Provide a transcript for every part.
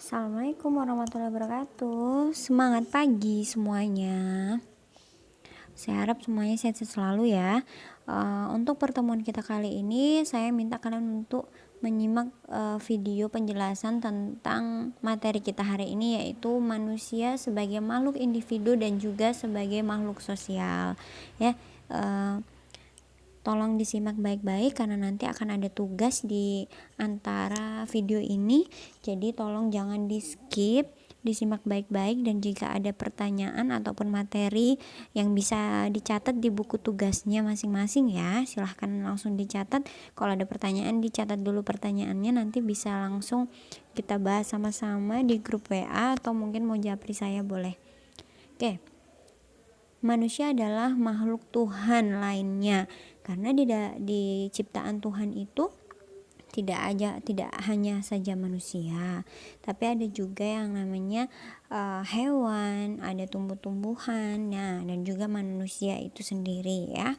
Assalamualaikum warahmatullahi wabarakatuh. Semangat pagi semuanya. Saya harap semuanya sehat selalu ya. Untuk pertemuan kita kali ini, saya minta kalian untuk menyimak video penjelasan tentang materi kita hari ini, yaitu manusia sebagai makhluk individu dan juga sebagai makhluk sosial. Ya, tolong disimak baik-baik karena nanti akan ada tugas di antara video ini. Jadi tolong jangan di skip, disimak baik-baik, dan jika ada pertanyaan ataupun materi yang bisa dicatat di buku tugasnya masing-masing ya, silahkan langsung dicatat. Kalau ada pertanyaan dicatat dulu pertanyaannya, nanti bisa langsung kita bahas sama-sama di grup WA atau mungkin mau japri saya boleh. Oke. Manusia adalah makhluk Tuhan lainnya, karena di ciptaan Tuhan itu tidak hanya saja manusia, tapi ada juga yang namanya hewan, ada tumbuh-tumbuhan, dan juga manusia itu sendiri ya.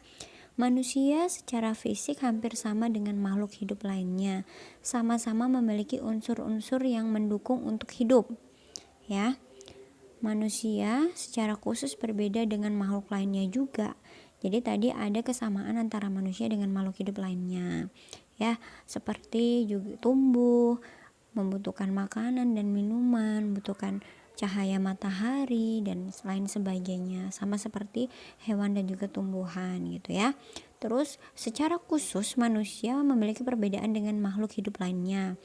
Manusia secara fisik hampir sama dengan makhluk hidup lainnya, sama-sama memiliki unsur-unsur yang mendukung untuk hidup ya. Manusia secara khusus berbeda dengan makhluk lainnya juga. Jadi tadi ada kesamaan antara manusia dengan makhluk hidup lainnya. Ya, seperti juga tumbuh, membutuhkan makanan dan minuman, membutuhkan cahaya matahari dan lain sebagainya. Sama seperti hewan dan juga tumbuhan gitu ya. Terus secara khusus manusia memiliki perbedaan dengan makhluk hidup lainnya.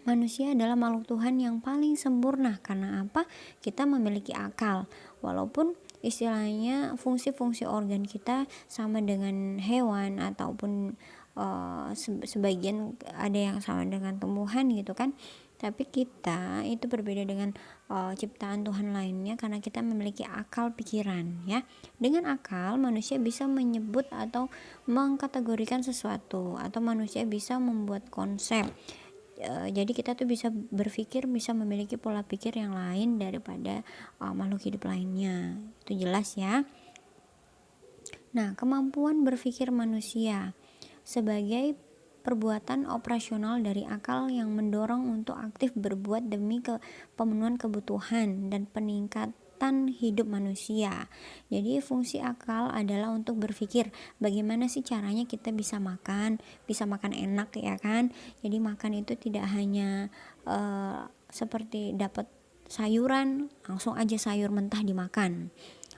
Manusia adalah makhluk Tuhan yang paling sempurna. Karena apa? Kita memiliki akal. Walaupun istilahnya fungsi-fungsi organ kita sama dengan hewan ataupun sebagian ada yang sama dengan tumbuhan gitu kan. Tapi kita itu berbeda dengan ciptaan Tuhan lainnya karena kita memiliki akal pikiran ya. Dengan akal manusia bisa menyebut atau mengkategorikan sesuatu, atau manusia bisa membuat konsep. Jadi kita tuh bisa berpikir, bisa memiliki pola pikir yang lain daripada makhluk hidup lainnya. Itu jelas ya. Nah, kemampuan berpikir manusia sebagai perbuatan operasional dari akal yang mendorong untuk aktif berbuat demi pemenuhan kebutuhan dan peningkatan hidup manusia. Jadi fungsi akal adalah untuk berpikir bagaimana sih caranya kita bisa makan enak ya kan. Jadi makan itu tidak hanya seperti dapat sayuran langsung aja sayur mentah dimakan.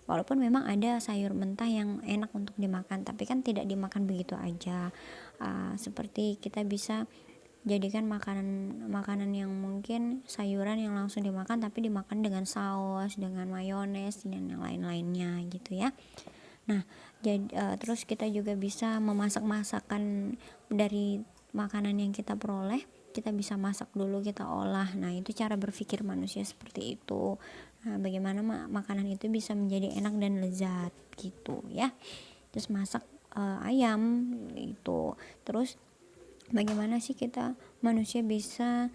Walaupun memang ada sayur mentah yang enak untuk dimakan, tapi kan tidak dimakan begitu aja. Seperti kita bisa jadikan makanan yang mungkin sayuran yang langsung dimakan, tapi dimakan dengan saus, dengan mayones dan yang lain-lainnya gitu ya. Nah, terus kita juga bisa memasak masakan dari makanan yang kita peroleh. Kita bisa masak dulu, kita olah. Nah, itu cara berpikir manusia seperti itu. Nah, bagaimana makanan itu bisa menjadi enak dan lezat gitu ya. Terus masak ayam itu. Terus bagaimana sih kita manusia bisa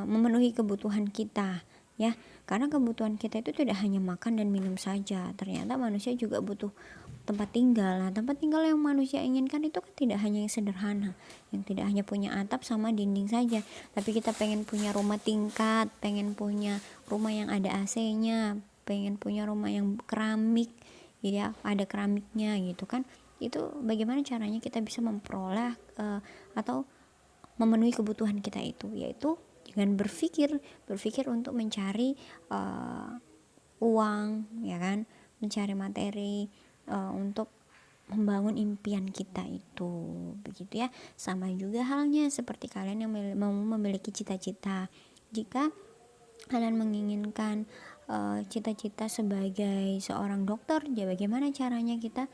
memenuhi kebutuhan kita ya, karena kebutuhan kita itu tidak hanya makan dan minum saja. Ternyata manusia juga butuh tempat tinggal. Nah, tempat tinggal yang manusia inginkan itu kan tidak hanya yang sederhana, yang tidak hanya punya atap sama dinding saja, tapi kita pengen punya rumah tingkat, pengen punya rumah yang ada AC-nya, pengen punya rumah yang keramik ya, ada keramiknya gitu kan. Itu bagaimana caranya kita bisa memperoleh atau memenuhi kebutuhan kita itu, yaitu dengan berpikir untuk mencari uang ya kan, mencari materi untuk membangun impian kita itu, begitu ya. Sama juga halnya seperti kalian yang mau memiliki cita-cita. Jika kalian menginginkan cita-cita sebagai seorang dokter, ya bagaimana caranya kita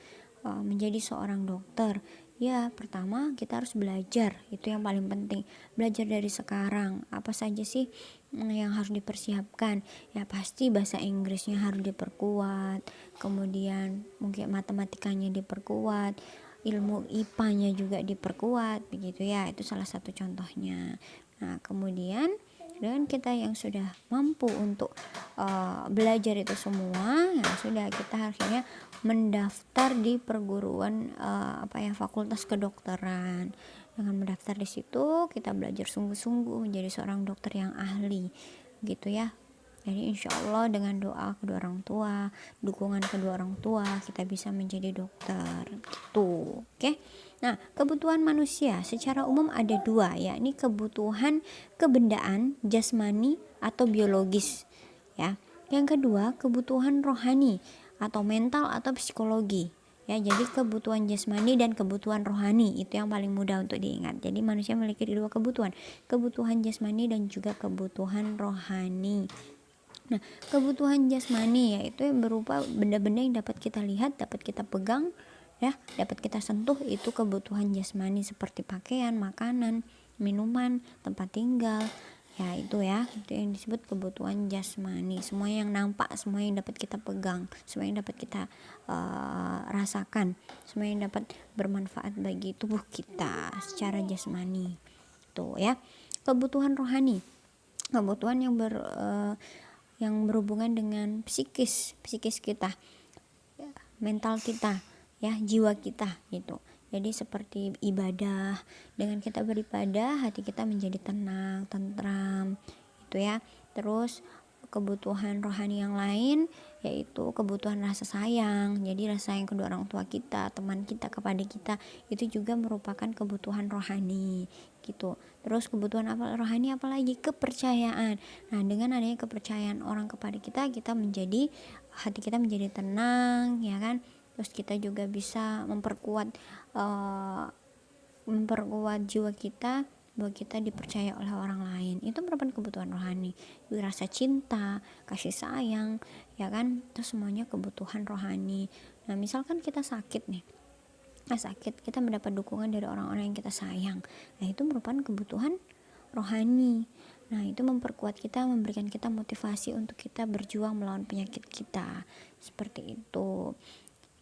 menjadi seorang dokter? Ya, pertama kita harus belajar, itu yang paling penting. Belajar dari sekarang, apa saja sih yang harus dipersiapkan? Ya pasti bahasa Inggrisnya harus diperkuat, kemudian mungkin matematikanya diperkuat, ilmu IPA-nya juga diperkuat, begitu ya. Itu salah satu contohnya. Nah, kemudian dengan kita yang sudah mampu untuk belajar itu semua, ya sudah, kita akhirnya mendaftar di perguruan fakultas kedokteran. Dengan mendaftar di situ kita belajar sungguh-sungguh menjadi seorang dokter yang ahli gitu ya. Jadi insya Allah dengan doa kedua orang tua, dukungan kedua orang tua, kita bisa menjadi dokter gitu. Oke. Nah, kebutuhan manusia secara umum ada dua, yakni kebutuhan kebendaan, jasmani atau biologis ya. Yang kedua, kebutuhan rohani atau mental atau psikologi. Ya, jadi kebutuhan jasmani dan kebutuhan rohani itu yang paling mudah untuk diingat. Jadi manusia memiliki dua kebutuhan jasmani dan juga kebutuhan rohani. Nah, kebutuhan jasmani yaitu yang berupa benda-benda yang dapat kita lihat, dapat kita pegang, ya, dapat kita sentuh, itu kebutuhan jasmani seperti pakaian, makanan, minuman, tempat tinggal. Ya, itu yang disebut kebutuhan jasmani. Semua yang nampak, semua yang dapat kita pegang, semua yang dapat kita rasakan, semua yang dapat bermanfaat bagi tubuh kita secara jasmani. Tuh ya. Kebutuhan rohani. Kebutuhan yang berhubungan dengan psikis kita, mental kita, ya, jiwa kita gitu. Jadi seperti ibadah, dengan kita beribadah hati kita menjadi tenang, tentram itu ya. Terus kebutuhan rohani yang lain yaitu kebutuhan rasa sayang. Jadi rasa sayang kedua orang tua kita, teman kita kepada kita, itu juga merupakan kebutuhan rohani gitu. Terus kebutuhan rohani apalagi? Kepercayaan. Nah, dengan adanya kepercayaan orang kepada kita, hati kita menjadi tenang, ya kan? Terus kita juga bisa memperkuat jiwa kita bahwa kita dipercaya oleh orang lain. Itu merupakan kebutuhan rohani. Rasa cinta, kasih sayang, ya kan? Itu semuanya kebutuhan rohani. Nah, misalkan kita sakit nih. Sakit, kita mendapat dukungan dari orang-orang yang kita sayang. Nah, itu merupakan kebutuhan rohani. Nah, itu memperkuat kita, memberikan kita motivasi untuk kita berjuang melawan penyakit kita. Seperti itu.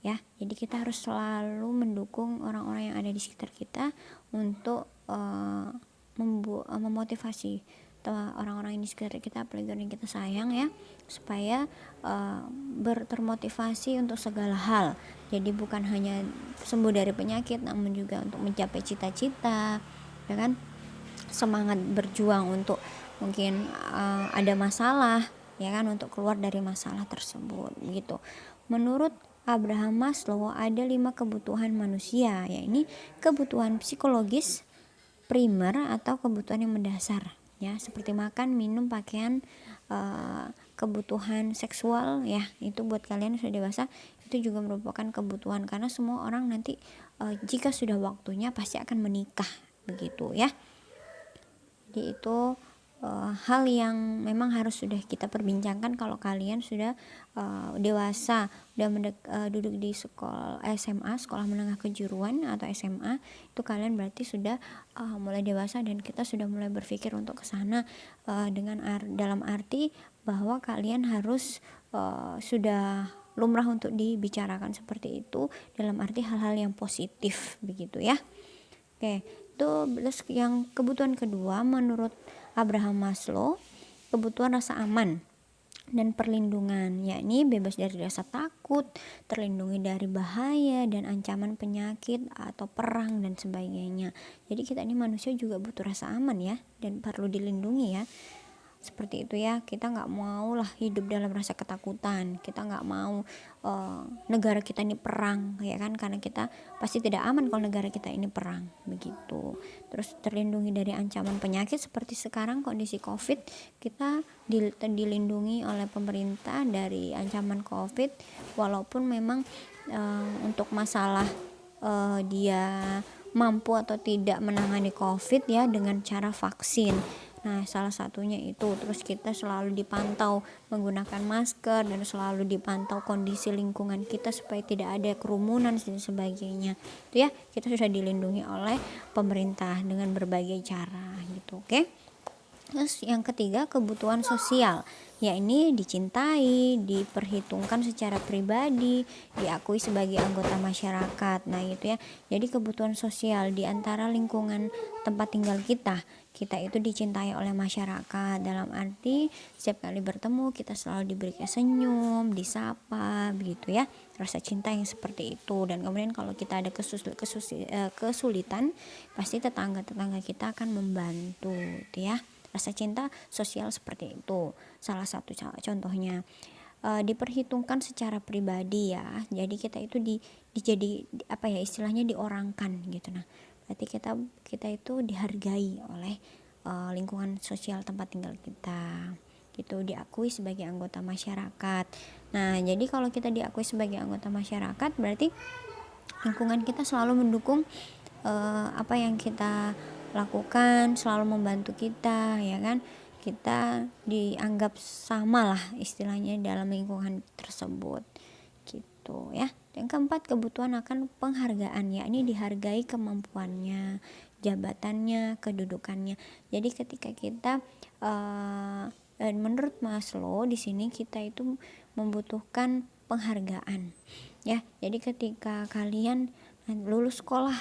Ya, jadi kita harus selalu mendukung orang-orang yang ada di sekitar kita untuk memotivasi orang-orang di sekitar kita, apalagi orang yang kita sayang ya, supaya termotivasi untuk segala hal. Jadi bukan hanya sembuh dari penyakit, namun juga untuk mencapai cita-cita, ya kan? Semangat berjuang untuk mungkin ada masalah, ya kan, untuk keluar dari masalah tersebut gitu. Menurut Abraham Maslow ada 5 kebutuhan manusia, yakni kebutuhan psikologis primer atau kebutuhan yang mendasar, ya, seperti makan, minum, pakaian. Kebutuhan seksual, ya, itu buat kalian yang sudah dewasa, itu juga merupakan kebutuhan, karena semua orang nanti jika sudah waktunya pasti akan menikah, begitu ya. Jadi itu hal yang memang harus sudah kita perbincangkan kalau kalian sudah dewasa, udah duduk di sekolah SMA, sekolah menengah kejuruan atau SMA, itu kalian berarti sudah mulai dewasa dan kita sudah mulai berpikir untuk ke sana, dalam arti bahwa kalian harus sudah lumrah untuk dibicarakan seperti itu, dalam arti hal-hal yang positif begitu ya. Oke, itu terus yang kebutuhan kedua menurut Abraham Maslow, kebutuhan rasa aman dan perlindungan, yakni bebas dari rasa takut, terlindungi dari bahaya dan ancaman penyakit atau perang dan sebagainya. Jadi kita ini manusia juga butuh rasa aman ya, dan perlu dilindungi ya. Seperti itu ya, kita nggak mau lah hidup dalam rasa ketakutan, kita nggak mau negara kita ini perang, ya kan, karena kita pasti tidak aman kalau negara kita ini perang, begitu. Terus terlindungi dari ancaman penyakit seperti sekarang kondisi COVID, kita dilindungi oleh pemerintah dari ancaman COVID, walaupun memang untuk masalah dia mampu atau tidak menangani COVID ya dengan cara vaksin. Nah, salah satunya itu. Terus kita selalu dipantau menggunakan masker dan selalu dipantau kondisi lingkungan kita supaya tidak ada kerumunan dan sebagainya. Itu ya, kita sudah dilindungi oleh pemerintah dengan berbagai cara gitu, oke? Terus yang ketiga, kebutuhan sosial, yakni dicintai, diperhitungkan secara pribadi, diakui sebagai anggota masyarakat. Nah, itu ya. Jadi kebutuhan sosial di antara lingkungan tempat tinggal kita. Kita itu dicintai oleh masyarakat, dalam arti setiap kali bertemu kita selalu diberi senyum, disapa, begitu ya. Rasa cinta yang seperti itu. Dan kemudian kalau kita ada kesulitan, pasti tetangga-tetangga kita akan membantu, gitu ya. Rasa cinta sosial seperti itu salah satu contohnya. Diperhitungkan secara pribadi ya, jadi kita itu dijadi apa ya, istilahnya diorangkan gitu. Nah, berarti kita itu dihargai oleh lingkungan sosial tempat tinggal kita gitu, diakui sebagai anggota masyarakat. Nah, jadi kalau kita diakui sebagai anggota masyarakat, berarti lingkungan kita selalu mendukung apa yang kita lakukan, selalu membantu kita, ya kan. Kita dianggap sama lah istilahnya dalam lingkungan tersebut gitu ya. Yang keempat, kebutuhan akan penghargaan, yakni dihargai kemampuannya, jabatannya, kedudukannya. Jadi ketika kita menurut Maslow di sini kita itu membutuhkan penghargaan ya. Jadi ketika kalian lulus sekolah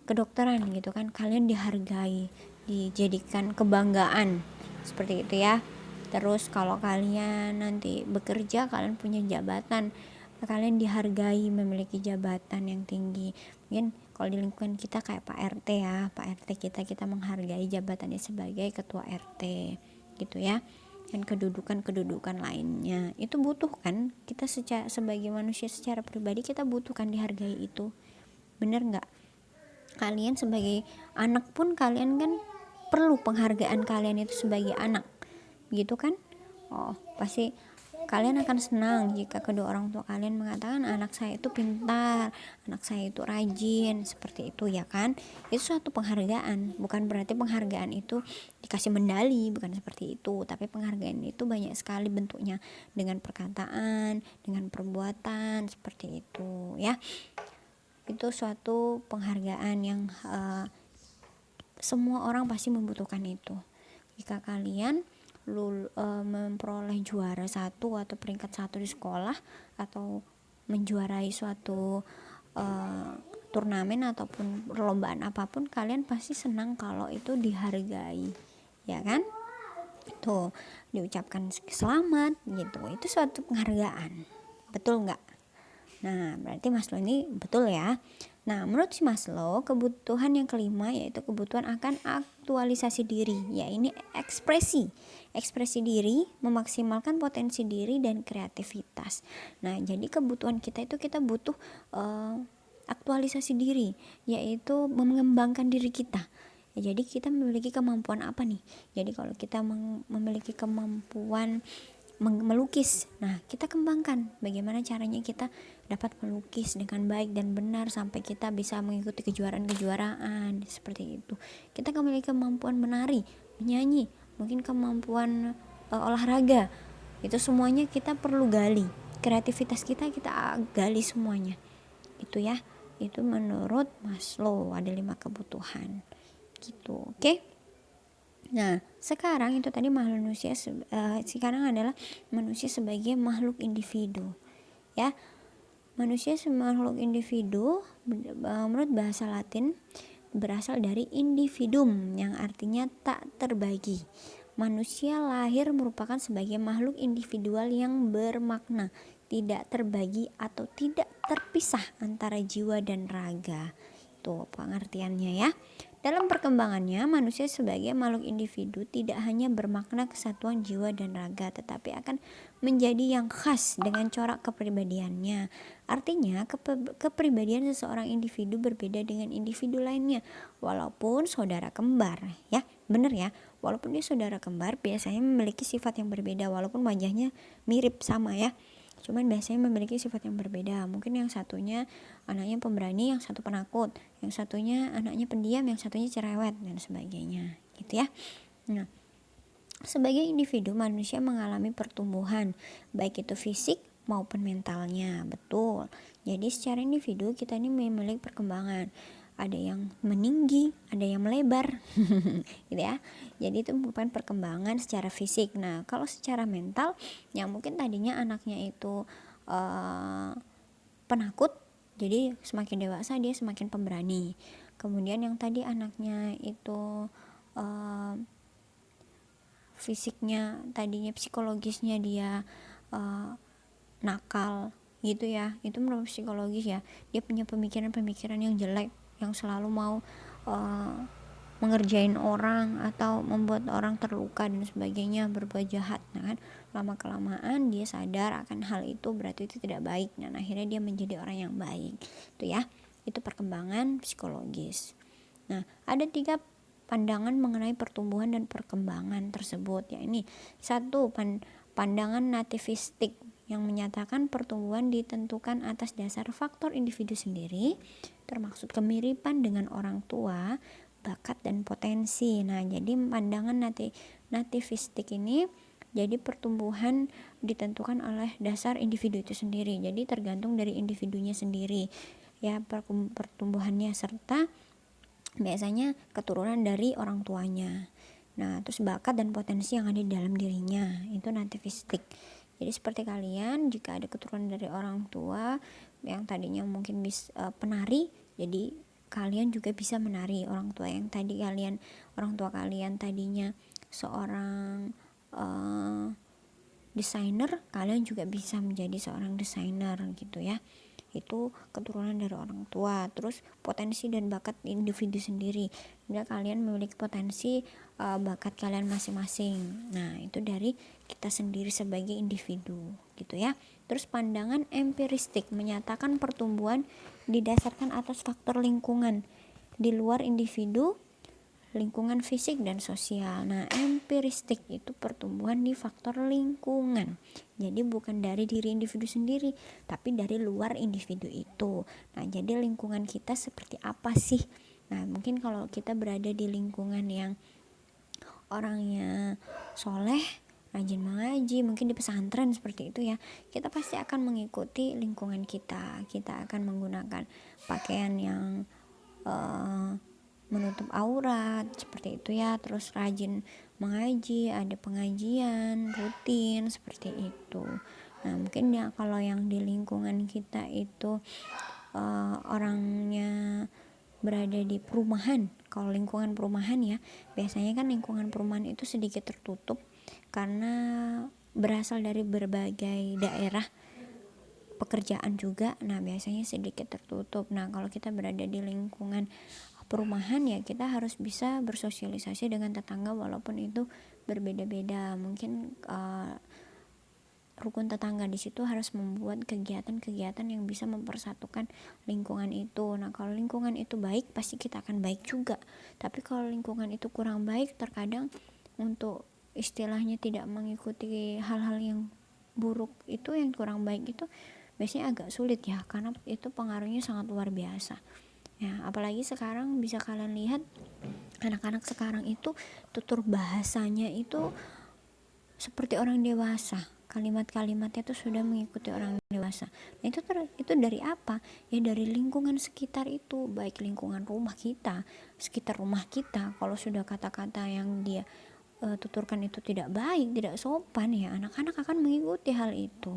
kedokteran gitu kan, kalian dihargai, dijadikan kebanggaan seperti itu ya. Terus kalau kalian nanti bekerja, kalian punya jabatan, kalian dihargai memiliki jabatan yang tinggi. Mungkin kalau di lingkungan kita kayak Pak RT ya, Pak RT kita menghargai jabatannya sebagai ketua RT gitu ya. Dan kedudukan lainnya itu butuh kan, kita sebagai manusia secara pribadi kita butuhkan dihargai itu, bener nggak? Kalian sebagai anak pun kalian kan perlu penghargaan kalian itu sebagai anak, gitu kan? Oh, pasti kalian akan senang jika kedua orang tua kalian mengatakan anak saya itu pintar, anak saya itu rajin, seperti itu ya kan. Itu suatu penghargaan, bukan berarti penghargaan itu dikasih medali, bukan seperti itu. Tapi penghargaan itu banyak sekali bentuknya, dengan perkataan, dengan perbuatan, seperti itu ya. Itu suatu penghargaan yang semua orang pasti membutuhkan itu. Jika kalian memperoleh juara 1 atau peringkat 1 di sekolah, atau menjuarai suatu turnamen ataupun perlombaan apapun, kalian pasti senang kalau itu dihargai, ya kan? Tuh, diucapkan selamat gitu, itu suatu penghargaan, betul nggak? Nah, berarti Maslow ini betul ya. Nah, menurut si Maslow, kebutuhan yang kelima yaitu kebutuhan akan aktualisasi diri, yaitu ekspresi diri, memaksimalkan potensi diri dan kreativitas. Nah, jadi kebutuhan kita itu kita butuh aktualisasi diri, yaitu mengembangkan diri kita. Ya, jadi kita memiliki kemampuan apa nih? Jadi kalau kita memiliki kemampuan melukis, nah kita kembangkan bagaimana caranya kita dapat melukis dengan baik dan benar sampai kita bisa mengikuti kejuaraan seperti itu. Kita memiliki kemampuan menari, menyanyi, mungkin kemampuan olahraga, itu semuanya kita perlu gali. Kreativitas kita gali semuanya, itu ya. Itu menurut Maslow ada 5 kebutuhan gitu, oke? Nah, sekarang itu tadi manusia sekarang adalah manusia sebagai makhluk individu. Ya. Manusia sebagai makhluk individu menurut bahasa Latin berasal dari individuum yang artinya tak terbagi. Manusia lahir merupakan sebagai makhluk individual yang bermakna, tidak terbagi atau tidak terpisah antara jiwa dan raga. Tuh pengertiannya ya. Dalam perkembangannya, manusia sebagai makhluk individu tidak hanya bermakna kesatuan jiwa dan raga, tetapi akan menjadi yang khas dengan corak kepribadiannya. Artinya, kepribadian seseorang individu berbeda dengan individu lainnya, walaupun saudara kembar, ya, benar ya. Walaupun dia saudara kembar, biasanya memiliki sifat yang berbeda, walaupun wajahnya mirip sama ya. Cuman biasanya memiliki sifat yang berbeda. Mungkin yang satunya anaknya pemberani, yang satu penakut, yang satunya anaknya pendiam, yang satunya cerewet dan sebagainya, gitu ya. Nah, sebagai individu manusia mengalami pertumbuhan, baik itu fisik maupun mentalnya, betul. Jadi secara individu kita ini memiliki perkembangan. ada yang meninggi, ada yang melebar gitu ya. Jadi itu merupakan perkembangan secara fisik. Nah kalau secara mental, yang mungkin tadinya anaknya itu penakut, jadi semakin dewasa dia semakin pemberani. Kemudian yang tadi anaknya itu fisiknya, tadinya psikologisnya dia nakal gitu ya, itu menurut psikologis ya, dia punya pemikiran-pemikiran yang jelek, yang selalu mau mengerjain orang atau membuat orang terluka dan sebagainya, berbuat jahat. Nah kan lama kelamaan dia sadar akan hal itu, berarti itu tidak baik, dan akhirnya dia menjadi orang yang baik. Itu ya, itu perkembangan psikologis. Nah ada 3 pandangan mengenai pertumbuhan dan perkembangan tersebut, ya ini satu, pandangan nativistik yang menyatakan pertumbuhan ditentukan atas dasar faktor individu sendiri, termaksud kemiripan dengan orang tua, bakat dan potensi. Nah jadi pandangan nativistik ini, jadi pertumbuhan ditentukan oleh dasar individu itu sendiri, jadi tergantung dari individunya sendiri ya pertumbuhannya, serta biasanya keturunan dari orang tuanya. Nah terus bakat dan potensi yang ada di dalam dirinya, itu nativistik. Jadi seperti kalian, jika ada keturunan dari orang tua yang tadinya mungkin penari, jadi kalian juga bisa menari. Orang tua kalian tadinya seorang desainer, kalian juga bisa menjadi seorang desainer gitu ya. Itu keturunan dari orang tua. Terus potensi dan bakat individu sendiri, bila kalian memiliki potensi bakat kalian masing-masing. Nah itu dari kita sendiri sebagai individu gitu ya. Terus pandangan empiristik menyatakan pertumbuhan didasarkan atas faktor lingkungan di luar individu, lingkungan fisik dan sosial. Nah empiristik itu pertumbuhan di faktor lingkungan, jadi bukan dari diri individu sendiri, tapi dari luar individu itu. Nah jadi lingkungan kita seperti apa sih? Nah mungkin kalau kita berada di lingkungan yang orangnya soleh, rajin mengaji, mungkin di pesantren seperti itu ya, kita pasti akan mengikuti lingkungan kita. Kita akan menggunakan pakaian yang menutup aurat seperti itu ya, terus rajin mengaji, ada pengajian rutin seperti itu. Nah mungkin ya kalau yang di lingkungan kita itu orangnya berada di perumahan, kalau lingkungan perumahan ya, biasanya kan lingkungan perumahan itu sedikit tertutup karena berasal dari berbagai daerah pekerjaan juga. Nah biasanya sedikit tertutup. Nah kalau kita berada di lingkungan perumahan ya, kita harus bisa bersosialisasi dengan tetangga walaupun itu berbeda-beda. Mungkin rukun tetangga di situ harus membuat kegiatan-kegiatan yang bisa mempersatukan lingkungan itu. Nah kalau lingkungan itu baik, pasti kita akan baik juga. Tapi kalau lingkungan itu kurang baik, terkadang untuk istilahnya tidak mengikuti hal-hal yang buruk itu, yang kurang baik itu biasanya agak sulit ya, karena itu pengaruhnya sangat luar biasa ya. Apalagi sekarang bisa kalian lihat anak-anak sekarang itu tutur bahasanya itu seperti orang dewasa, kalimat-kalimatnya itu sudah mengikuti orang dewasa. Nah itu dari apa ya? Dari lingkungan sekitar itu, baik lingkungan rumah kita, sekitar rumah kita. Kalau sudah kata-kata yang dia tuturkan itu tidak baik, tidak sopan ya, anak-anak akan mengikuti hal itu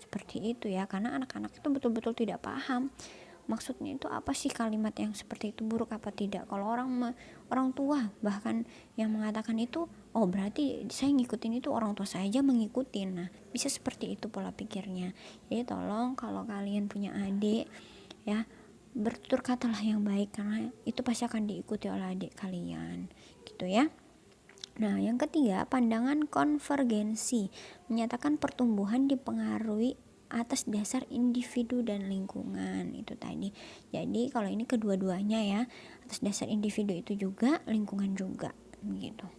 seperti itu ya, karena anak-anak itu betul-betul tidak paham maksudnya itu apa sih, kalimat yang seperti itu buruk apa tidak. Kalau orang tua bahkan yang mengatakan itu, oh berarti saya ngikutin itu, orang tua saya aja mengikuti. Nah bisa seperti itu pola pikirnya. Jadi tolong kalau kalian punya adik ya, bertutur katalah yang baik, karena itu pasti akan diikuti oleh adik kalian gitu ya. Nah yang ketiga, pandangan konvergensi menyatakan pertumbuhan dipengaruhi atas dasar individu dan lingkungan itu tadi. Jadi kalau ini kedua-duanya ya, atas dasar individu itu juga, lingkungan juga gitu.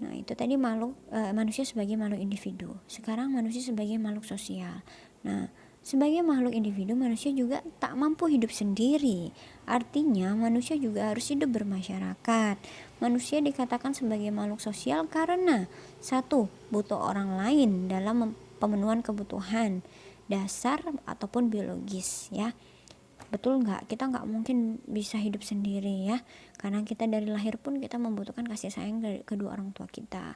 Nah itu tadi manusia sebagai makhluk individu. Sekarang manusia sebagai makhluk sosial. Nah sebagai makhluk individu, manusia juga tak mampu hidup sendiri. Artinya manusia juga harus hidup bermasyarakat. Manusia dikatakan sebagai makhluk sosial karena satu, butuh orang lain dalam pemenuhan kebutuhan dasar ataupun biologis ya. Betul nggak? Kita nggak mungkin bisa hidup sendiri ya, karena kita dari lahir pun kita membutuhkan kasih sayang dari kedua orang tua kita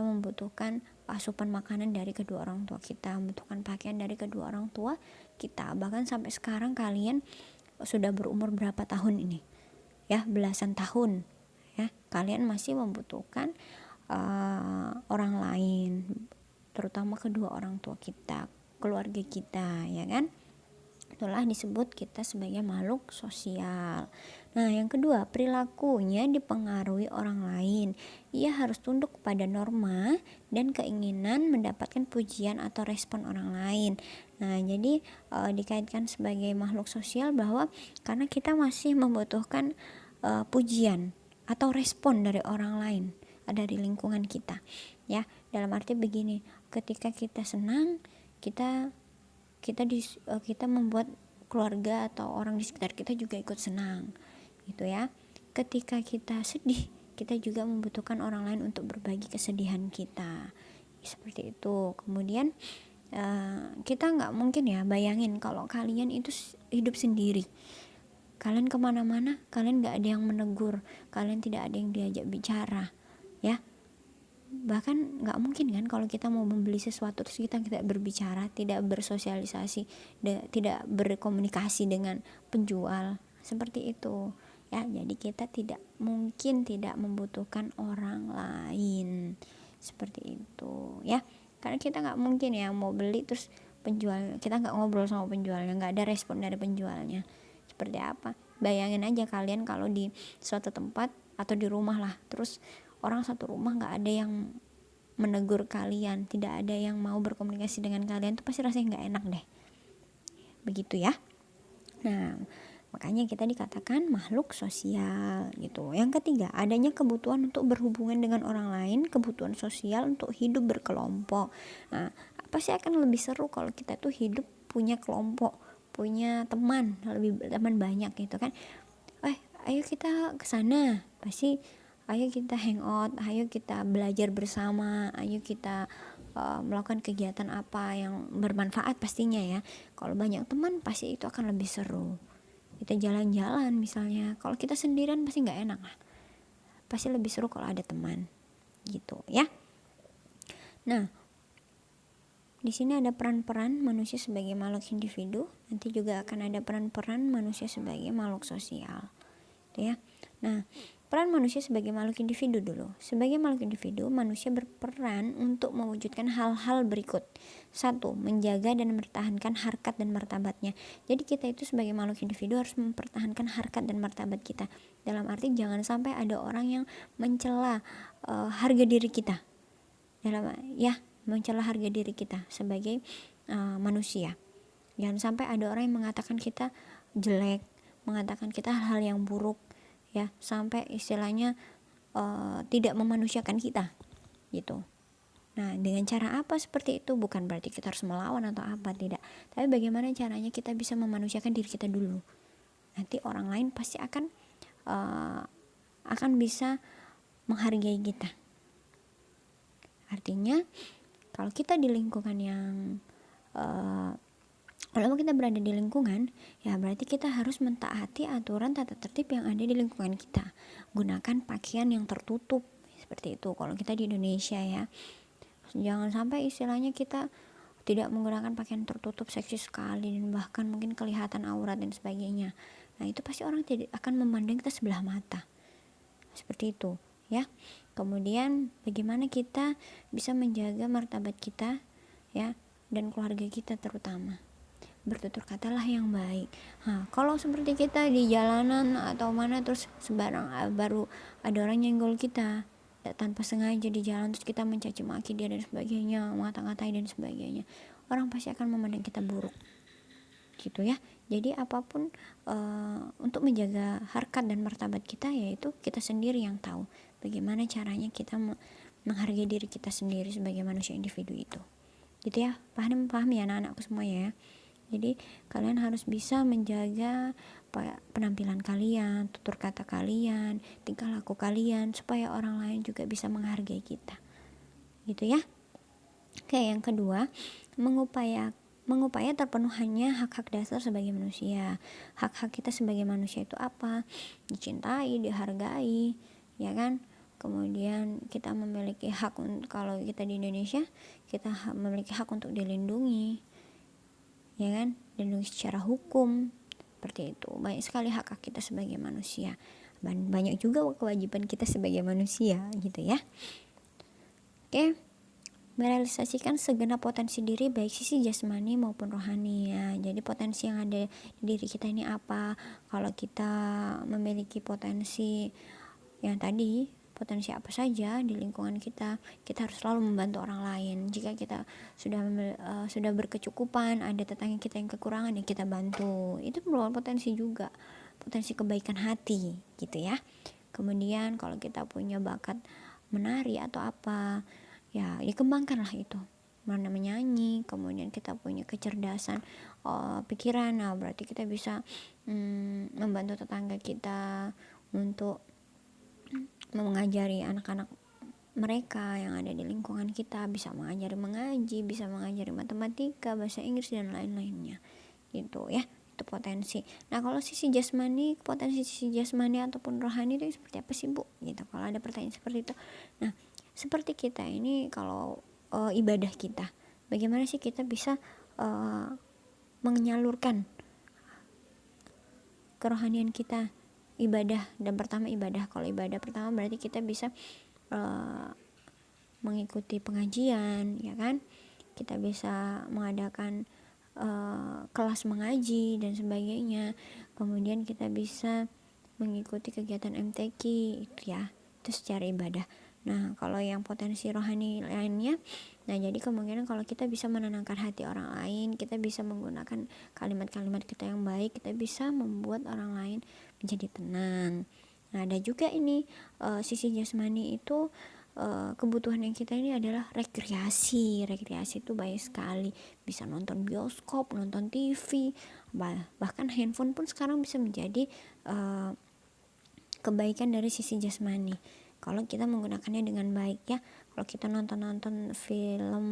membutuhkan asupan makanan dari kedua orang tua kita, membutuhkan pakaian dari kedua orang tua kita. Bahkan sampai sekarang kalian sudah berumur berapa tahun ini ya, belasan tahun ya, kalian masih membutuhkan orang lain, terutama kedua orang tua kita, keluarga kita, ya kan? Itulah disebut kita sebagai makhluk sosial. Nah, yang kedua, perilakunya dipengaruhi orang lain. Ia harus tunduk pada norma dan keinginan mendapatkan pujian atau respon orang lain. Nah, jadi dikaitkan sebagai makhluk sosial bahwa karena kita masih membutuhkan pujian atau respon dari orang lain, dari lingkungan kita. Ya, dalam arti begini, ketika kita senang, kita kita membuat keluarga atau orang di sekitar kita juga ikut senang gitu ya. Ketika kita sedih, kita juga membutuhkan orang lain untuk berbagi kesedihan kita, seperti itu. Kemudian kita nggak mungkin ya bayangin kalau kalian itu hidup sendiri, kalian kemana-mana kalian nggak ada yang menegur, kalian tidak ada yang diajak bicara ya. Bahkan nggak mungkin kan kalau kita mau membeli sesuatu terus kita tidak berbicara, tidak bersosialisasi, tidak berkomunikasi dengan penjual, seperti itu ya. Jadi kita tidak mungkin tidak membutuhkan orang lain, seperti itu ya. Karena kita nggak mungkin ya mau beli terus penjual kita nggak ngobrol sama penjualnya, nggak ada respon dari penjualnya. Seperti apa? Bayangin aja kalian kalau di suatu tempat atau di rumah lah, terus orang satu rumah nggak ada yang menegur kalian, tidak ada yang mau berkomunikasi dengan kalian, tuh pasti rasanya nggak enak deh, begitu ya. Nah, makanya kita dikatakan makhluk sosial gitu. Yang ketiga, adanya kebutuhan untuk berhubungan dengan orang lain, kebutuhan sosial untuk hidup berkelompok. Nah, apa sih akan lebih seru kalau kita tuh hidup punya kelompok, punya teman, lebih teman banyak gitu kan. Ayo kita ke sana, pasti ayo kita hangout, ayo kita belajar bersama, ayo kita melakukan kegiatan apa yang bermanfaat pastinya ya. Kalau banyak teman pasti itu akan lebih seru. Kita jalan-jalan misalnya, kalau kita sendirian pasti nggak enak lah. Pasti lebih seru kalau ada teman gitu ya. Nah, di sini ada peran-peran manusia sebagai makhluk individu, nanti juga akan ada peran-peran manusia sebagai makhluk sosial ya. Nah, peran manusia sebagai makhluk individu dulu. Sebagai makhluk individu, manusia berperan untuk mewujudkan hal-hal berikut. 1. Menjaga dan mempertahankan harkat dan martabatnya. Jadi kita itu sebagai makhluk individu harus mempertahankan harkat dan martabat kita. Dalam arti jangan sampai ada orang yang mencela harga diri kita. Mencela harga diri kita sebagai manusia. Jangan sampai ada orang yang mengatakan kita jelek, mengatakan kita hal-hal yang buruk ya, sampai istilahnya tidak memanusiakan kita gitu. Nah, dengan cara apa seperti itu? Bukan berarti kita harus melawan atau apa, tidak, tapi bagaimana caranya kita bisa memanusiakan diri kita dulu. Nanti orang lain pasti akan bisa menghargai kita. Artinya kalau kita di lingkungan yang kalau kita berada di lingkungan, ya berarti kita harus mentaati aturan tata tertib yang ada di lingkungan kita. Gunakan pakaian yang tertutup, seperti itu kalau kita di Indonesia ya. Jangan sampai istilahnya kita tidak menggunakan pakaian tertutup, seksi sekali, dan bahkan mungkin kelihatan aurat dan sebagainya. Nah, itu pasti orang tidak akan memandang kita sebelah mata. Seperti itu ya. Kemudian bagaimana kita bisa menjaga martabat kita ya, dan keluarga kita terutama. Bertutur katalah yang baik. Nah, kalau seperti kita di jalanan atau mana terus sembarang baru ada orang nyenggol kita ya, tanpa sengaja di jalan, terus kita mencaci maki dia dan sebagainya, mengata-ngatai dan sebagainya, orang pasti akan memandang kita buruk gitu ya. Jadi apapun untuk menjaga harkat dan martabat kita, yaitu kita sendiri yang tahu bagaimana caranya kita menghargai diri kita sendiri sebagai manusia individu itu gitu ya. Paham ya anak-anakku semua ya. Jadi kalian harus bisa menjaga penampilan kalian, tutur kata kalian, tingkah laku kalian, supaya orang lain juga bisa menghargai kita gitu ya. Oke, yang kedua, mengupaya terpenuhannya hak-hak dasar sebagai manusia. Hak-hak kita sebagai manusia itu apa? Dicintai, dihargai, ya kan? Kemudian kita memiliki hak untuk, kalau kita di Indonesia, kita memiliki hak untuk dilindungi, ya kan? Dilindungi secara hukum, seperti itu. Banyak sekali hak-hak kita sebagai manusia. Banyak juga kewajiban kita sebagai manusia, gitu ya. Oke. Merealisasikan segenap potensi diri baik sisi jasmani maupun rohani ya. Jadi potensi yang ada di diri kita ini apa? Kalau kita memiliki potensi yang tadi, potensi apa saja di lingkungan kita, kita harus selalu membantu orang lain. Jika kita sudah berkecukupan, ada tetangga kita yang kekurangan, ya kita bantu. Itu merupakan potensi juga, potensi kebaikan hati gitu ya. Kemudian kalau kita punya bakat menari atau apa, ya dikembangkanlah itu, mana menyanyi. Kemudian kita punya kecerdasan pikiran, nah berarti kita bisa membantu tetangga kita untuk mengajari anak-anak mereka yang ada di lingkungan kita, bisa mengajari mengaji, bisa mengajari matematika, bahasa Inggris dan lain-lainnya gitu ya. Itu potensi. Nah kalau sisi jasmani, potensi sisi jasmani ataupun rohani itu seperti apa sih Bu gitu, kalau ada pertanyaan seperti itu. Nah seperti kita ini kalau ibadah kita, bagaimana sih kita bisa menyalurkan kerohanian kita, ibadah. Dan pertama ibadah, kalau ibadah pertama berarti kita bisa mengikuti pengajian, ya kan? Kita bisa mengadakan kelas mengaji dan sebagainya. Kemudian kita bisa mengikuti kegiatan MTQ itu ya, itu secara ibadah. Nah kalau yang potensi rohani lainnya, nah jadi kemungkinan kalau kita bisa menenangkan hati orang lain, kita bisa menggunakan kalimat-kalimat kita yang baik, kita bisa membuat orang lain menjadi tenang. Nah ada juga ini sisi jasmani itu, kebutuhan yang kita ini adalah rekreasi itu banyak sekali, bisa nonton bioskop, nonton TV, bahkan handphone pun sekarang bisa menjadi kebaikan dari sisi jasmani kalau kita menggunakannya dengan baik ya. Kalau kita nonton film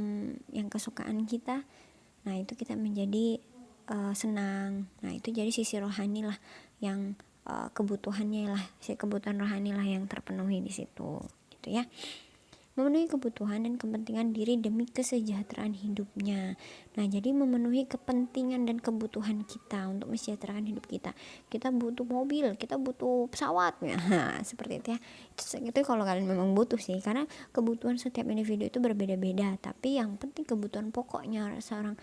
yang kesukaan kita, nah itu kita menjadi senang. Nah itu jadi sisi rohani lah yang kebutuhannya lah, si kebutuhan rohani lah yang terpenuhi di situ gitu ya. Memenuhi kebutuhan dan kepentingan diri demi kesejahteraan hidupnya. Nah jadi memenuhi kepentingan dan kebutuhan kita untuk mensejahterakan hidup kita. Kita butuh mobil, kita butuh pesawat, nah, seperti itu ya. Itu kalau kalian memang butuh sih, karena kebutuhan setiap individu itu berbeda-beda. Tapi yang penting kebutuhan pokoknya seorang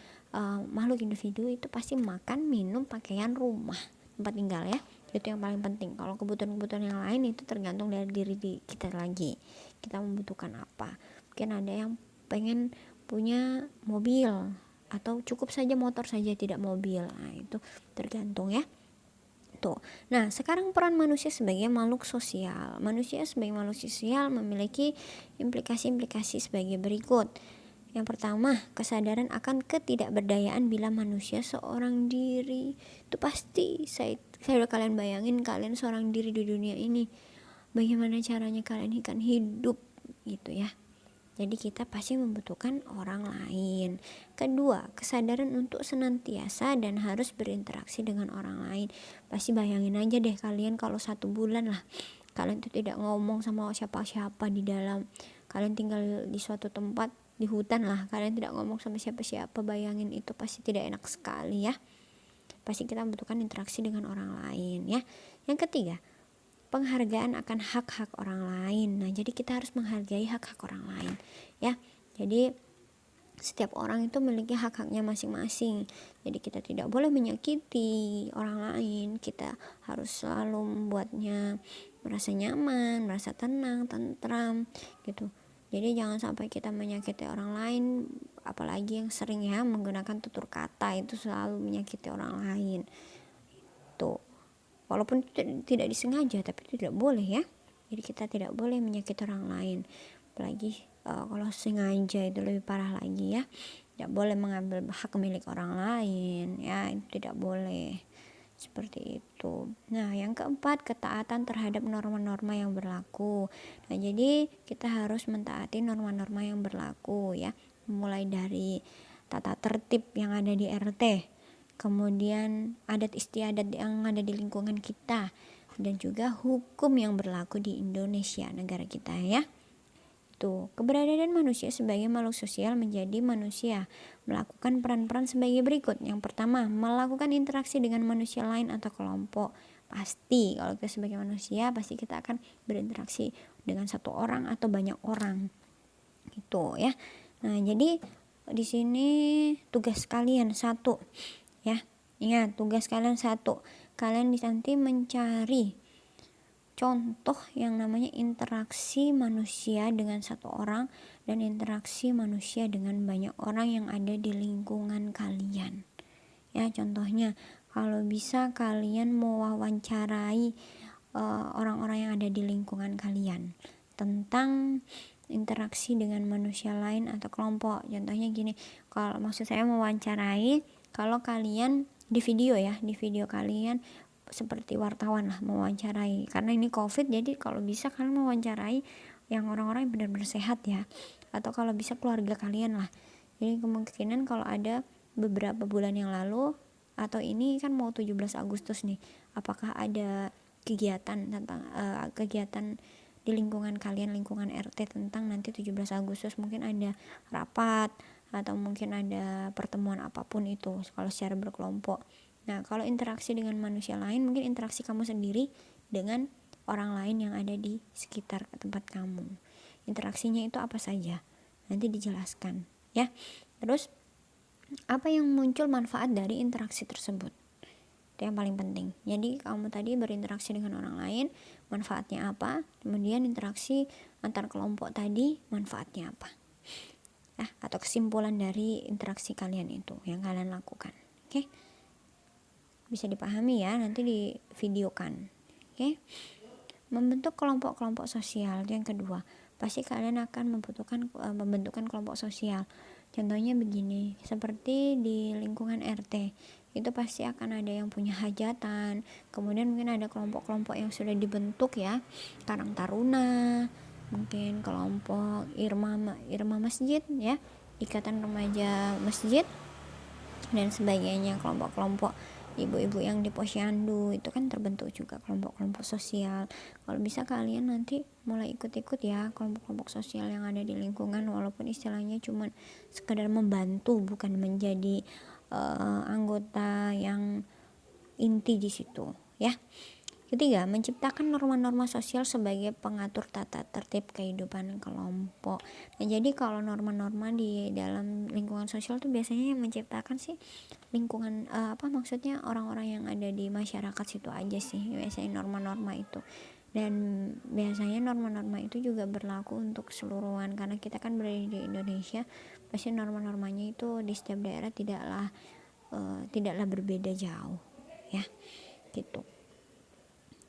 makhluk individu itu pasti makan, minum, pakaian, rumah, tempat tinggal ya. Itu yang paling penting. Kalau kebutuhan-kebutuhan yang lain itu tergantung dari diri kita lagi, kita membutuhkan apa. Mungkin ada yang pengen punya mobil atau cukup saja motor saja tidak mobil, nah itu tergantung ya tuh. Nah sekarang peran manusia sebagai makhluk sosial. Manusia sebagai makhluk sosial memiliki implikasi-implikasi sebagai berikut. Yang pertama, kesadaran akan ketidakberdayaan bila manusia seorang diri. Itu pasti saya udah kalian bayangin, kalian seorang diri di dunia ini, bagaimana caranya kalian akan hidup gitu ya. Jadi kita pasti membutuhkan orang lain. Kedua, kesadaran untuk senantiasa dan harus berinteraksi dengan orang lain. Pasti bayangin aja deh kalian kalau 1 bulan lah kalian tuh tidak ngomong sama siapa-siapa di dalam, kalian tinggal di suatu tempat di hutan lah, kalian tidak ngomong sama siapa-siapa, bayangin itu pasti tidak enak sekali ya. Pasti kita membutuhkan interaksi dengan orang lain ya. Yang ketiga, penghargaan akan hak-hak orang lain. Nah jadi kita harus menghargai hak-hak orang lain ya. Jadi setiap orang itu memiliki hak-haknya masing-masing. Jadi kita tidak boleh menyakiti orang lain, kita harus selalu membuatnya merasa nyaman, merasa tenang, tentram gitu. Jadi jangan sampai kita menyakiti orang lain, apalagi yang sering ya menggunakan tutur kata itu selalu menyakiti orang lain tuh. Walaupun tidak disengaja, tapi itu tidak boleh ya. Jadi kita tidak boleh menyakiti orang lain, apalagi kalau sengaja itu lebih parah lagi ya. Tidak boleh mengambil hak milik orang lain ya, itu tidak boleh seperti itu. Nah yang keempat, ketaatan terhadap norma-norma yang berlaku. Nah jadi kita harus mentaati norma-norma yang berlaku ya, mulai dari tata tertib yang ada di RT, kemudian adat istiadat yang ada di lingkungan kita, dan juga hukum yang berlaku di Indonesia, negara kita ya. Tuh, keberadaan manusia sebagai makhluk sosial menjadi manusia melakukan peran-peran sebagai berikut. Yang pertama, melakukan interaksi dengan manusia lain atau kelompok. Pasti kalau kita sebagai manusia pasti kita akan berinteraksi dengan satu orang atau banyak orang. Gitu ya. Nah, jadi di sini tugas kalian satu ya. Ingat, tugas kalian satu. Kalian nanti mencari contoh yang namanya interaksi manusia dengan satu orang dan interaksi manusia dengan banyak orang yang ada di lingkungan kalian. Ya, contohnya kalau bisa kalian mewawancarai orang-orang yang ada di lingkungan kalian tentang interaksi dengan manusia lain atau kelompok. Contohnya gini, kalau maksud saya mewawancarai, kalau kalian di video ya, di video kalian seperti wartawan lah mewawancarai, karena ini COVID, jadi kalau bisa kalian mewawancarai yang orang-orang yang benar-benar sehat ya, atau kalau bisa keluarga kalian lah. Jadi kemungkinan kalau ada beberapa bulan yang lalu atau ini kan mau 17 Agustus nih, apakah ada kegiatan tentang kegiatan di lingkungan kalian, lingkungan RT tentang nanti 17 Agustus mungkin ada rapat atau mungkin ada pertemuan apapun itu kalau secara berkelompok. Nah, kalau interaksi dengan manusia lain, mungkin interaksi kamu sendiri dengan orang lain yang ada di sekitar tempat kamu. Interaksinya itu apa saja? Nanti dijelaskan, ya. Terus, apa yang muncul manfaat dari interaksi tersebut? Itu yang paling penting. Jadi, kamu tadi berinteraksi dengan orang lain, manfaatnya apa? Kemudian interaksi antar kelompok tadi, manfaatnya apa? Atau kesimpulan dari interaksi kalian itu yang kalian lakukan. Oke? Bisa dipahami ya, nanti di videokan. Oke. Membentuk kelompok-kelompok sosial itu yang kedua. Pasti kalian akan membutuhkan membentukkan kelompok sosial. Contohnya begini, seperti di lingkungan RT itu pasti akan ada yang punya hajatan, kemudian mungkin ada kelompok-kelompok yang sudah dibentuk ya, Karang Taruna, mungkin kelompok Irma Masjid ya, Ikatan Remaja Masjid dan sebagainya, kelompok-kelompok ibu-ibu yang di posyandu itu kan terbentuk juga kelompok-kelompok sosial. Kalau bisa kalian nanti mulai ikut-ikut ya kelompok-kelompok sosial yang ada di lingkungan, walaupun istilahnya cuma sekedar membantu, bukan menjadi anggota yang inti di situ ya. Ketiga, menciptakan norma-norma sosial sebagai pengatur tata tertib kehidupan kelompok. Nah, jadi kalau norma-norma di dalam lingkungan sosial tuh biasanya yang menciptakan sih lingkungan maksudnya orang-orang yang ada di masyarakat situ aja sih biasanya norma-norma itu. Dan biasanya norma-norma itu juga berlaku untuk keseluruhan, karena kita kan berada di Indonesia, pasti norma-normanya itu di setiap daerah tidaklah berbeda jauh ya gitu.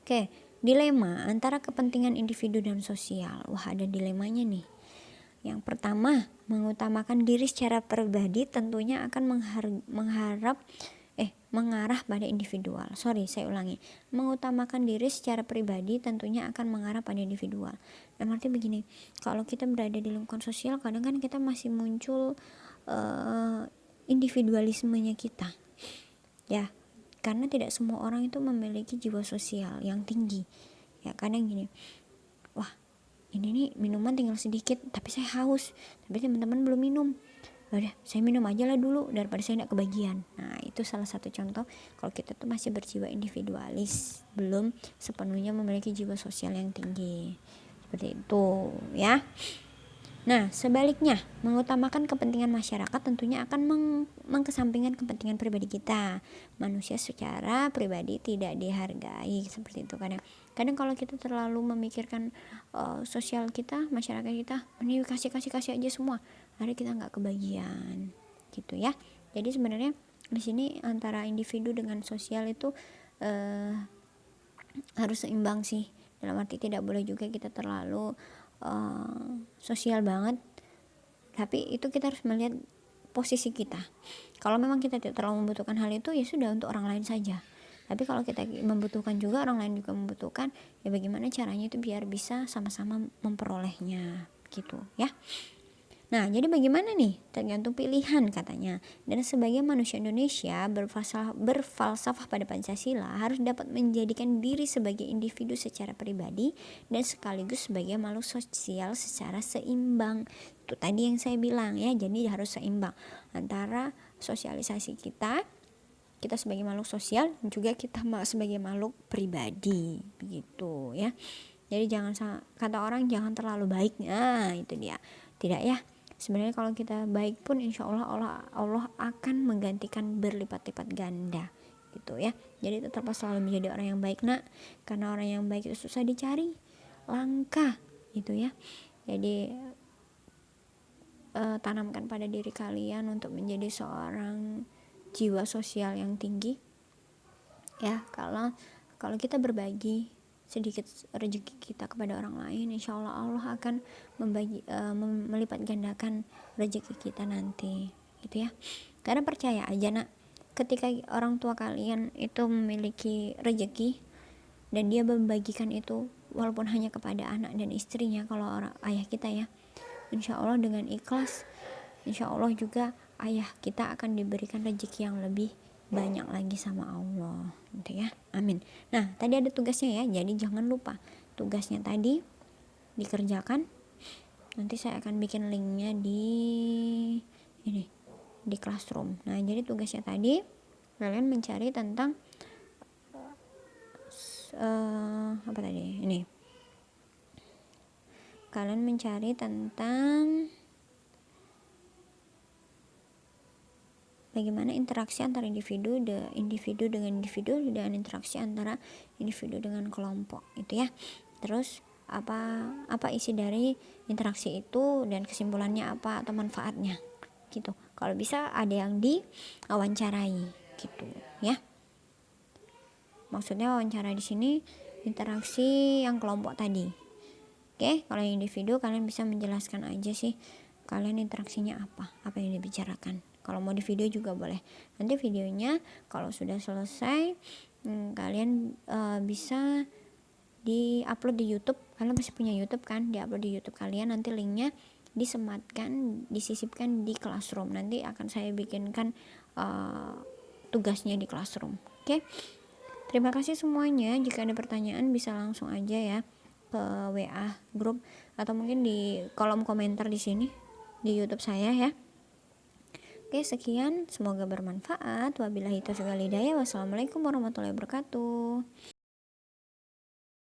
Oke, dilema antara kepentingan individu dan sosial. Wah, ada dilemanya nih. Yang pertama, mengutamakan diri secara pribadi tentunya akan mengarah pada individual. Saya ulangi. Mengutamakan diri secara pribadi tentunya akan mengarah pada individual. Dan artinya begini, kalau kita berada di lingkungan sosial, kadang kan kita masih muncul individualismenya kita. Ya, karena tidak semua orang itu memiliki jiwa sosial yang tinggi ya. Kadang gini, wah ini nih minuman tinggal sedikit tapi saya haus, tapi teman-teman belum minum, udah saya minum aja lah dulu daripada saya tidak kebagian. Nah, itu salah satu contoh kalau kita tuh masih berjiwa individualis, belum sepenuhnya memiliki jiwa sosial yang tinggi, seperti itu ya. Nah, sebaliknya, mengutamakan kepentingan masyarakat tentunya akan mengkesampingkan kepentingan pribadi kita. Manusia secara pribadi tidak dihargai, seperti itu. Kadang kalau kita terlalu memikirkan sosial kita, masyarakat kita, ini kasih aja semua, hari kita nggak kebagian, gitu ya. Jadi sebenarnya di sini antara individu dengan sosial itu harus seimbang sih. Dalam arti tidak boleh juga kita terlalu sosial banget, tapi itu kita harus melihat posisi kita. Kalau memang kita tidak terlalu membutuhkan hal itu, ya sudah, untuk orang lain saja. Tapi kalau kita membutuhkan juga, orang lain juga membutuhkan, ya bagaimana caranya itu biar bisa sama-sama memperolehnya, gitu ya. Nah, jadi bagaimana nih? Tergantung pilihan katanya. Dan sebagai manusia Indonesia berfalsafah pada Pancasila harus dapat menjadikan diri sebagai individu secara pribadi dan sekaligus sebagai makhluk sosial secara seimbang. Itu tadi yang saya bilang ya, jadi harus seimbang antara sosialisasi kita sebagai makhluk sosial dan juga kita sebagai makhluk pribadi, begitu ya. Jadi kata orang jangan terlalu baik. Nah, itu dia. Tidak ya. Sebenarnya kalau kita baik pun insya Allah akan menggantikan berlipat-lipat ganda gitu ya. Jadi tetaplah selalu menjadi orang yang baik nak, karena orang yang baik itu susah dicari, langka gitu ya. Jadi tanamkan pada diri kalian untuk menjadi seorang jiwa sosial yang tinggi ya. Kalau kita berbagi sedikit rezeki kita kepada orang lain, insya Allah akan melipat gandakan rezeki kita nanti gitu ya. Karena percaya aja nak, ketika orang tua kalian itu memiliki rezeki dan dia membagikan itu walaupun hanya kepada anak dan istrinya, kalau orang ayah kita ya, insya Allah dengan ikhlas, insya Allah juga ayah kita akan diberikan rezeki yang lebih banyak lagi sama Allah gitu ya. Amin. Nah, tadi ada tugasnya ya, jadi jangan lupa tugasnya tadi dikerjakan. Nanti saya akan bikin linknya di Classroom. Nah, jadi tugasnya tadi kalian mencari tentang apa tadi ini, kalian mencari tentang bagaimana interaksi antara individu dengan individu dan interaksi antara individu dengan kelompok itu ya. Terus apa isi dari interaksi itu dan kesimpulannya apa atau manfaatnya gitu. Kalau bisa ada yang diwawancarai gitu ya. Maksudnya wawancara di sini interaksi yang kelompok tadi. Oke, kalau yang individu kalian bisa menjelaskan aja sih kalian interaksinya apa yang dibicarakan. Kalau mau di video juga boleh. Nanti videonya kalau sudah selesai kalian bisa di-upload di YouTube. Kalian pasti punya YouTube kan? Di-upload di YouTube kalian, nanti linknya disisipkan di Classroom. Nanti akan saya bikinkan tugasnya di Classroom. Oke. Terima kasih semuanya. Jika ada pertanyaan bisa langsung aja ya ke WA grup atau mungkin di kolom komentar di sini di YouTube saya ya. Oke, sekian, semoga bermanfaat. Wabillahi taufiq wal hidayah. Wassalamualaikum warahmatullahi wabarakatuh.